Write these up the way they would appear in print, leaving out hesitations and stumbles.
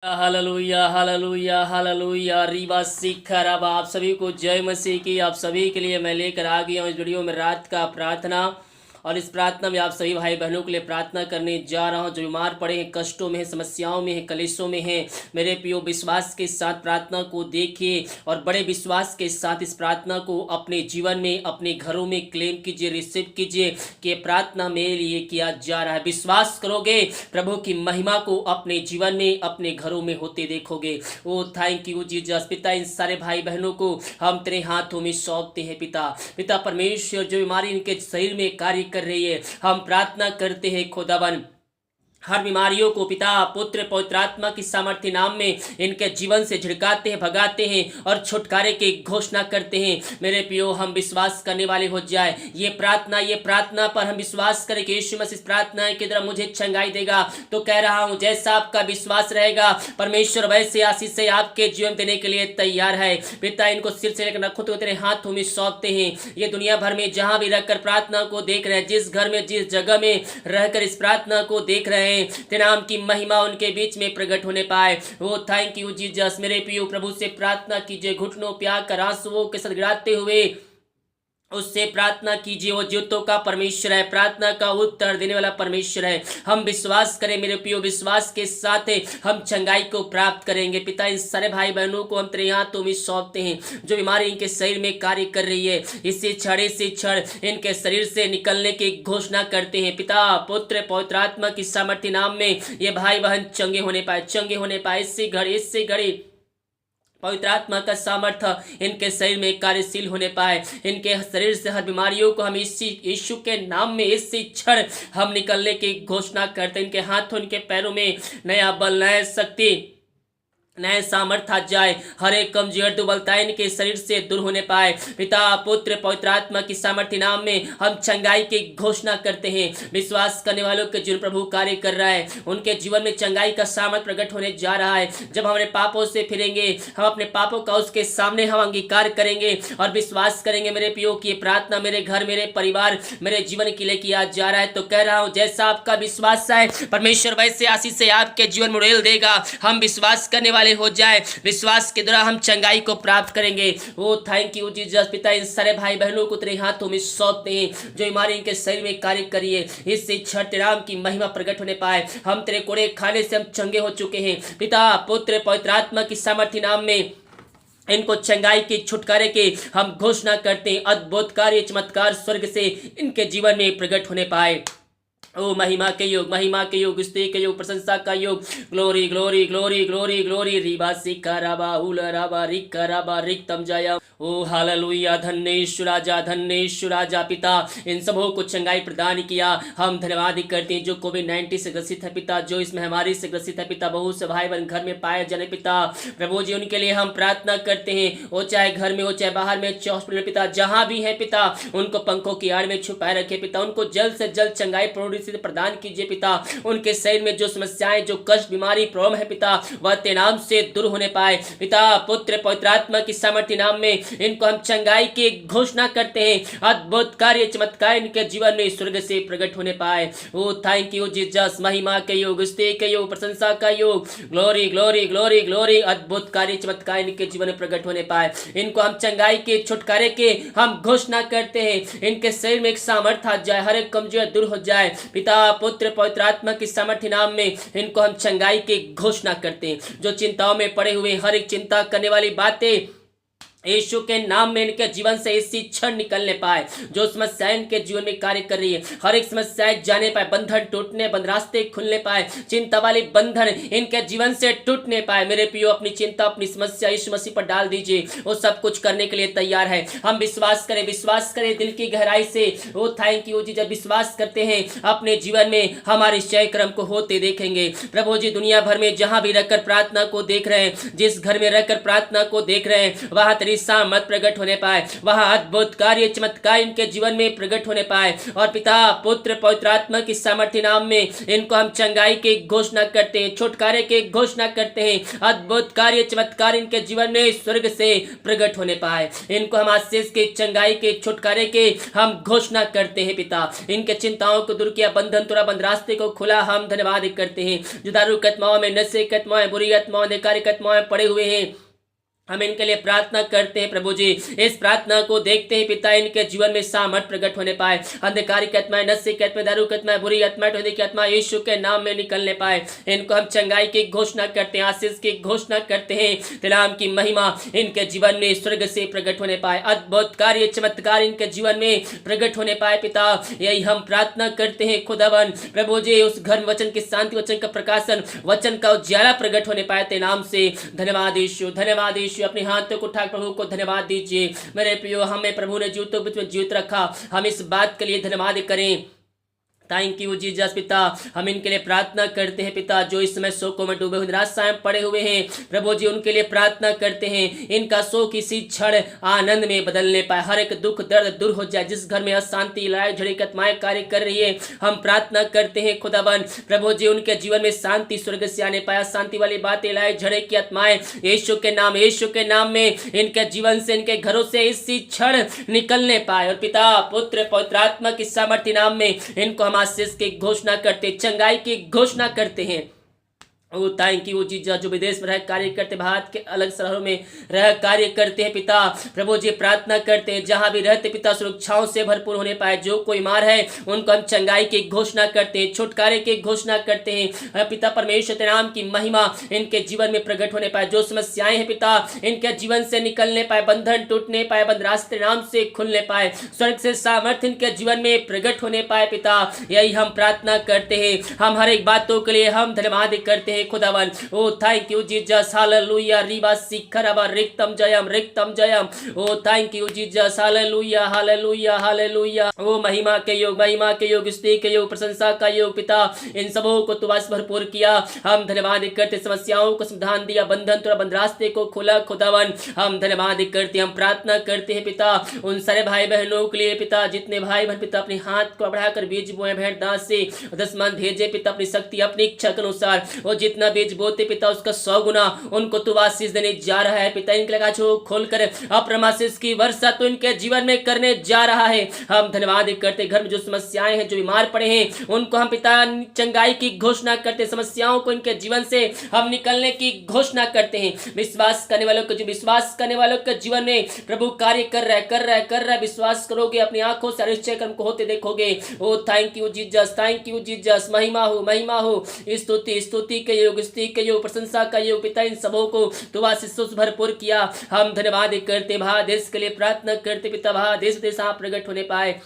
Hallelujah hallelujah hallelujah Reeba शिखर। अब आप सभी को जय मसीह की। आप सभी के लिए मैं लेकर आ गया हूँ इस वीडियो में रात का प्रार्थना। और इस प्रार्थना में आप सभी भाई बहनों के लिए प्रार्थना करने जा रहा हूँ जो बीमार पड़े हैं, कष्टों में हैं, समस्याओं में हैं, कलेशों में हैं। मेरे प्रियो, विश्वास के साथ प्रार्थना को देखिए और बड़े विश्वास के साथ इस प्रार्थना को अपने जीवन में, अपने घरों में क्लेम कीजिए, रिसीव कीजिए कि प्रार्थना मेरे लिए किया जा रहा है। विश्वास करोगे, प्रभु की महिमा को अपने जीवन में, अपने घरों में होते देखोगे। Oh thank you Jesus. पिता, इन सारे भाई बहनों को हम तेरे हाथों में सौंपते हैं। पिता पिता परमेश्वर, जो बीमारी इनके शरीर में कार्य कर रही है, हम प्रार्थना करते हैं खुदावन, हर बीमारियों को पिता पुत्र पवित्र आत्मा की सामर्थ्य नाम में इनके जीवन से झिड़काते हैं, भगाते हैं और छुटकारे की घोषणा करते हैं। मेरे प्रियो, हम विश्वास करने वाले हो जाए। ये प्रार्थना पर हम विश्वास करें कि यीशु मसीह इस प्रार्थना के द्वारा मुझे चंगाई देगा। तो कह रहा हूं, जैसा आपका विश्वास रहेगा, परमेश्वर वैसे आशीष से आपके जीवन देने के लिए तैयार है। पिता, इनको सिर से लेकर नखुद तेरे हाथों में सौंपते हैं। ये दुनिया भर में जहां भी रहकर प्रार्थना को देख रहे हैं, जिस घर में, जिस जगह में रहकर इस प्रार्थना को देख रहे हैं, तेरे नाम की महिमा उनके बीच में प्रकट होने पाए। वो थैंक यू जीसस। मेरे प्रियो, प्रभु से प्रार्थना कीजिए, घुटनों पे आकर आंसुओं के साथ गिड़ाते हुए उससे प्रार्थना कीजिए। वो ज्योतों का परमेश्वर है, प्रार्थना का उत्तर देने वाला परमेश्वर है। हम विश्वास करें मेरे प्रियो, विश्वास के साथ हम चंगाई को प्राप्त करेंगे। पिता, इन सारे भाई बहनों को हम तेरे हाथों में सौंपते हैं। जो बीमारी इनके शरीर में कार्य कर रही है, इसी क्षण इनके शरीर से निकलने की घोषणा करते हैं। पिता पुत्र पवित्र आत्मा की सामर्थ्य नाम में ये भाई बहन चंगे होने पाए, चंगे होने पाए। इससे घड़ी पवित्र आत्मा का सामर्थ्य इनके शरीर में कार्यशील होने पाए। इनके शरीर से हर बीमारियों को हम यीशु के नाम में इसी क्षण हम निकलने की घोषणा करते हैं। इनके हाथों, इनके पैरों में नया बल, नया शक्ति, नए सामर्थ्य आ जाए। हर एक कमजोर दुर्बलता इनके शरीर से दूर होने पाए। पिता पुत्र पवित्र आत्मा की सामर्थ्य नाम में हम चंगाई की घोषणा करते हैं। विश्वास करने वालों के जीवन प्रभु कार्य कर रहा है, उनके जीवन में चंगाई का सामर्थ्य प्रकट होने जा रहा है। जब हम अपने पापों से फिरेंगे, हम अपने पापों का उसके सामने हम अंगीकार करेंगे और विश्वास करेंगे मेरे प्रियो की प्रार्थना मेरे घर, मेरे परिवार, मेरे जीवन के लिए किया जा रहा है। तो कह रहा हूं, जैसा आपका विश्वास है, परमेश्वर वैसे आशीष से आपके जीवन में उड़ेल देगा। हम विश्वास करने वाले हो जाए, विश्वास के द्वारा हम चंगाई को प्राप्त करेंगे। ओ थैंक यू जीसस। पिता, इन सारे भाई बहनों को तेरे हाथों में सौंपते हैं। जो बीमारी इनके शरीर में कार्य करिए, इससे तेरे नाम की महिमा प्रकट होने पाए। हम तेरे कोड़े खाने से हम चंगे हो चुके हैं। पिता पुत्र पवित्र आत्मा की सामर्थ्य नाम में इनको चंगाई के, छुटकारे के हम घोषणा करते हैं। अद्भुत कार्य, चमत्कार स्वर्ग से इनके जीवन में प्रकट होने पाए। ओ महिमा के योग, महिमा के योग, स्तुति के योग, प्रशंसा का योग। Glory glory glory glory glory. Reeba सिका राबा उल राबा रिका राबा रिक्तम जाया। ओ हालेलुया। धन्य राजा, धन्य राजा। पिता, इन सबों को चंगाई प्रदान किया। हम धन्यवाद करते हैं जो कोविड-19 से ग्रसित है पिता, जो इस महामारी से ग्रसित है पिता। बहुत से भाई बहन घर में पाए जाने पिता, प्रभु जी उनके लिए हम प्रार्थना करते हैं। वो चाहे घर में हो, चाहे बाहर में, चाहे हॉस्पिटल में पिता, जहां भी है पिता, उनको पंखों की आड़ में छुपाए रखे पिता। उनको जल्द से जल्द चंगाई प्रदान कीजिए पिता। उनके शरीर में जो समस्याएं, जो कष्ट, बीमारी, प्रॉब्लम है पिता, वह तेरे नाम से दूर होने पाए। पिता पुत्र पवित्र आत्मा की सामर्थ्य नाम में इनको हम चंगाई की घोषणा करते हैं। अद्भुत कार्य, चमत्कार इनके जीवन में स्वर्ग से प्रकट होने पाए। ओ थैंक यू जीसस। महिमा के योग, स्तुति के योग, प्रशंसा का योग। Glory glory glory glory. अद्भुत कार्य, चमत्कार इनके जीवन में प्रकट होने पाए। इनको हम चंगाई के, छुटकारे के हम घोषणा करते हैं। इनके शरीर में एक सामर्थ्य आ जाए, हर एक कमजोर दूर हो जाए। पिता पुत्र पवित्र आत्मा की सामर्थ्य नाम में इनको हम चंगाई की घोषणा करते हैं। जो चिंताओं में पड़े हुए, हर एक चिंता करने वाली बातें यीशु के नाम में इनके जीवन से इसी क्षण निकलने पाए। जो समस्याएं इनके जीवन में कार्य कर रही है, हर एक समस्याएं जाने पाए, बंधन टूटने, बंद रास्ते खुलने पाए, चिंता वाली बंधन इनके जीवन से टूटने पाए। मेरे प्रियो, अपनी चिंता, अपनी समस्या यीशु मसीह पर डाल दीजिए। वो सब कुछ करने के लिए तैयार है। हम विश्वास करें दिल की गहराई से। वो थैंक यू जी। जब विश्वास करते हैं, अपने जीवन में हमारे जय क्रम को होते देखेंगे। प्रभु जी, दुनिया भर में जहां भी रहकर प्रार्थना को देख रहे हैं, जिस घर में रहकर प्रार्थना को देख रहे हैं, वहां तेरी की सामर्थ प्रकट होने पाए, वहां अद्भुत कार्य चमत्कार इनके जीवन में प्रकट होने पाए। और पिता पुत्र पवित्र आत्मा की सामर्थ्य नाम में इनको हम चंगाई की घोषणा करते हैं, छुटकारे की घोषणा करते हैं। अद्भुत कार्य चमत्कार इनके जीवन में स्वर्ग से प्रकट होने पाए। इनको हम आशीष के, चंगाई के, छुटकारे के हम घोषणा करते हैं पिता। इनके चिंताओं को दूर किया, बंधन तोड़ा, बंद रास्ते को खुला, हम धन्यवाद करते हैं। जो दारू की आत्माओं में, नशे की आत्माओं में, बुरी आत्माओं, अधिकारी की आत्माओं में पड़े हुए हैं, हम इनके लिए प्रार्थना करते हैं प्रभु जी। इस प्रार्थना को देखते हैं पिता, इनके जीवन में सामर्थ प्रकट होने पाए। अंधकार की आत्माएं, नशे की आत्माएं, दारू की आत्माएं, बुरी आत्माएं, टोदी की आत्मा यीशु के नाम में निकलने पाए। इनको हम चंगाई की घोषणा करते हैं, आशीष की घोषणा करते हैं। तेरे नाम की महिमा इनके जीवन में स्वर्ग से प्रकट होने पाए। अद्भुत कार्य चमत्कार इनके जीवन में प्रकट होने पाए पिता। यही हम प्रार्थना करते हैं खुदावन प्रभु जी। उस घर में वचन की शांति, वचन का प्रकाशन, वचन का उज्याला प्रकट होने पाए। तेरे नाम से धन्यवाद यीशु, धन्यवाद यीशु। अपने हाथों को उठा प्रभु को धन्यवाद दीजिए। मेरे प्रियो, हमें प्रभु ने जीवितों के बीच में जीवित रखा, हम इस बात के लिए धन्यवाद करें। थैंक यू जीसस पिता। हम इनके लिए प्रार्थना करते हैं पिता, जो इस समय शोकों में डूबे हुए, निराशा में पड़े हुए हैं प्रभु जी, उनके लिए प्रार्थना करते हैं। इनका शोक इसी क्षण आनंद में बदलने पाए, हर एक दुख दर्द दूर हो जाए। जिस घर में अशांति, लड़ाई झगड़े की आत्माएं कार्य कर रही है, हम प्रार्थना करते हैं खुदावन प्रभु जी, उनके जीवन में शांति स्वर्ग से आने पाए। शांति वाली बातें, लड़ाई झगड़े की आत्माएं यीशु के नाम में इनके जीवन से, इनके घरों से इसी क्षण निकलने पाए। और पिता पुत्र पवित्र आत्मा की सामर्थ्य नाम में इनको हम आशीष की घोषणा करते, चंगाई की घोषणा करते हैं। ओ थैंक यू जीसस। जो विदेश में रह कार्य करते, भारत के अलग शहरों में रह कार्य करते हैं पिता प्रभु जी, प्रार्थना करते हैं जहां भी रहते पिता सुरक्षाओं से भरपूर होने पाए। जो कोई बीमार है उनको हम चंगाई की घोषणा करते हैं, छुटकारे की घोषणा करते हैं। पिता परमेश्वर तेरे नाम की महिमा इनके जीवन में प्रकट होने पाए। जो समस्याएं हैं पिता इनके जीवन से निकलने पाए, बंधन टूटने पाए, बंद रास्ते नाम से खुलने पाए, स्वर्ग से सामर्थ्य इनके जीवन में प्रकट होने पाए पिता। यही हम प्रार्थना करते हैं। हम हर एक बातों के लिए हम धन्यवाद करते हैं खुदावन। Oh thank you Jesus, hallelujah. रिबा सिखरबा रिक्तम जयम। Oh thank you Jesus, hallelujah hallelujah hallelujah. ओ महिमा के योग, महिमा के योग, स्तुति के योग, प्रशंसा का योग पिता, इन सबों को तू बस भरपूर किया। हम धन्यवाद करते, समस्याओं को समाधान दिया, बंधन तोड़ा, बंद रास्ते को खोला खुदावन। हम धन्यवाद करते, हम प्रार्थना करते हैं पिता उन सारे भाई बहनों के लिए पिता, जितने भाई बहन पिता अपने हाथ को बढ़ाकर बीज बोए, भेंट दास से 10 मन भेजे पिता, अपनी शक्ति अपनी इच्छा के अनुसार। वो जितना बीज बोते पिता उसका 100 गुना उनको तू आशीष देने जा रहा है पिता। इनके लगा छो खोलकर अपना आशीष की वर्षा तो इनके जीवन में करने जा रहा है। हम धन्यवाद करते, घर में जो समस्याएं हैं, जो बीमार पड़े हैं, उनको हम पिता चंगाई की घोषणा करते, समस्याओं को इनके जीवन से हम निकलने की घोषणा करते हैं। विश्वास करने वालों को, जो विश्वास करने वालों के जीवन में प्रभु कार्य कर रहा है, विश्वास करोगे, अपनी आंखों से निश्चय कर्म को होते देखोगे। Oh thank you Jesus, thank you Jesus. महिमा हो, स्तुति के योग, स्तुति के योग, प्रशंसा का योग पिता, इन सबों को तू आशीषों से भरपूर किया। हम धन्यवाद करते, भारत देश के लिए प्रार्थना करते पिता, भारत देश आप प्रकट होने पाए।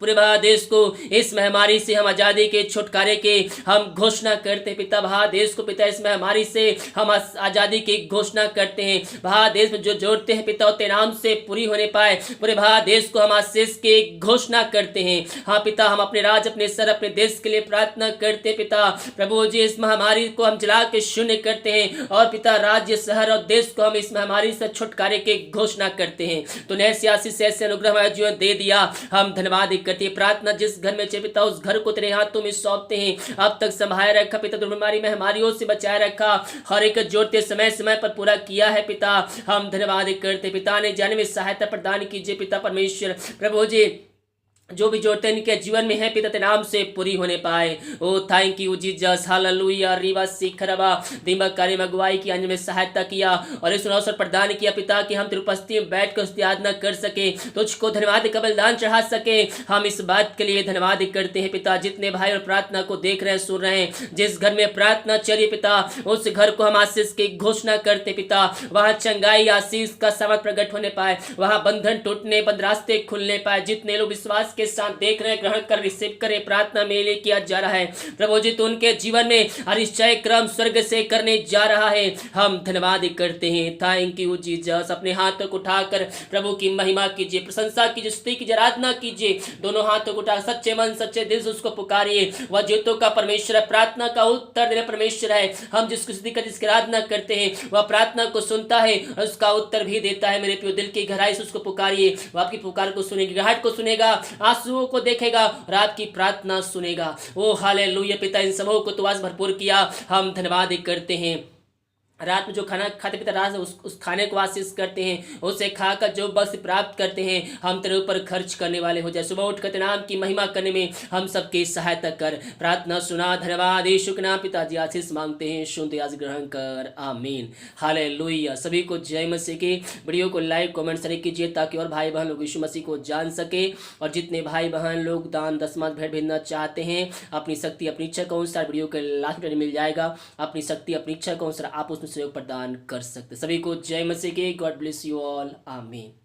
पूरे भारत देश को इस महामारी से हम आज़ादी के, छुटकारे के हम घोषणा करते पिता। भारत देश को पिता इस महामारी से हम आज़ादी की घोषणा करते हैं। भारत देश में जो जोड़ते हैं पिता तेरे नाम से पूरी होने पाए। पूरे भारत देश को हम आशीष की घोषणा करते हैं। हाँ पिता, हम अपने राज्य, अपने सर, अपने देश के लिए प्रार्थना करते पिता प्रभु जी। इस महामारी को हम जला के शून्य करते हैं और पिता राज्य, शहर और देश को हम इस महामारी से छुटकारे की घोषणा करते हैं। तो ऐसी आशीष, ऐसे अनुग्रह हमारा जीवन दे दिया। हम धन्यवाद करती प्रार्थना जिस घर में पिता उस घर को तेरे हाथों में सौंपते हैं। अब तक संभाले रखा पिता, बीमारी में महामारियों से बचाए रखा, हर एक जोड़ते समय समय पर पूरा किया है पिता। हम धन्यवाद करते पिता, ने जाने में सहायता प्रदान कीजिए पिता परमेश्वर प्रभु जी। जो भी जोड़ते हैं इनके जीवन में है पिता तेरे नाम से पूरी होने पाए। ओ thank you Jesus, hallelujah. Riva सिखरबा दिमाग कार्य में अगुवाई की, अन्य में सहायता किया और इस अवसर प्रदान किया पिता कि हम तेरी उपस्थिति में बैठ कर उसकी आराधना कर सके, तुझको धन्यवाद का बलिदान चढ़ा सके। हम इस बात के लिए धन्यवाद करते हैं पिता। जितने भाई और प्रार्थना को देख रहे हैं, सुन रहे हैं, जिस घर में प्रार्थना चली पिता उस घर को हम आशीष की घोषणा करते पिता। वहाँ चंगाई, आशीष का सामर्थ प्रकट होने पाए, वहाँ बंधन टूटने, बंद रास्ते खुलने पाए। जितने लोग विश्वास के साथ देख रहे हैं, ग्रहण कर रिसीव करें। प्रार्थना में लिए किया जा रहा है प्रभु जी, तो उनके जीवन में निश्चय क्रम स्वर्ग से करने जा रहा है। हम धन्यवाद करते हैं। Thank you Jesus. अपने हाथों को उठाकर प्रभु की महिमा कीजिए, प्रशंसा कीजिए, स्तुति कीजिए, आराधना कीजिए। दोनों हाथों को उठा सच्चे मन सच्चे दिल से उसको पुकारिए। वह जीतों का परमेश्वर है, प्रार्थना का उत्तर देने परमेश्वर है। हम जिसकी स्तुति कर जिसकी आराधना करते हैं वह प्रार्थना को सुनता है, उसका उत्तर भी देता है। मेरे प्रिय दिल की गहराई से उसको पुकारिए, वह आपकी पुकार को सुनेगी, घाट को सुनेगा, आंसुओं को देखेगा और आपकी प्रार्थना सुनेगा। ओ हालेलुया। पिता इन सबों को तो आज भरपूर किया, हम धन्यवाद करते हैं। रात में जो खाना खाते पीते रात उस खाने को आशीष करते हैं, उसे खाकर जो बस प्राप्त करते हैं, हम तेरे ऊपर खर्च करने वाले हो जाए। सुबह उठकर तेरे नाम की महिमा करने में हम सबकी सहायता कर। प्रार्थना सुना, धन्यवाद यीशु के नाम पिताजी आशीष मांगते हैं, सुनते आज ग्रहण कर, आमीन हालेलुया। सभी को जय मसीह की। वीडियो को लाइक कमेंट शेयर कीजिए ताकि और भाई बहन लोग यीशु मसीह को जान सके। और जितने भाई बहन लोग दान दशमांश भेंट भेजना चाहते हैं, अपनी शक्ति अपनी इच्छा के अनुसार वीडियो के लास्ट में मिल जाएगा, अपनी शक्ति अपनी इच्छा के अनुसार आप उसमें सहयोग प्रदान कर सकते। सभी को जय मसीह की। गॉड ब्लेस यू ऑल, आमीन।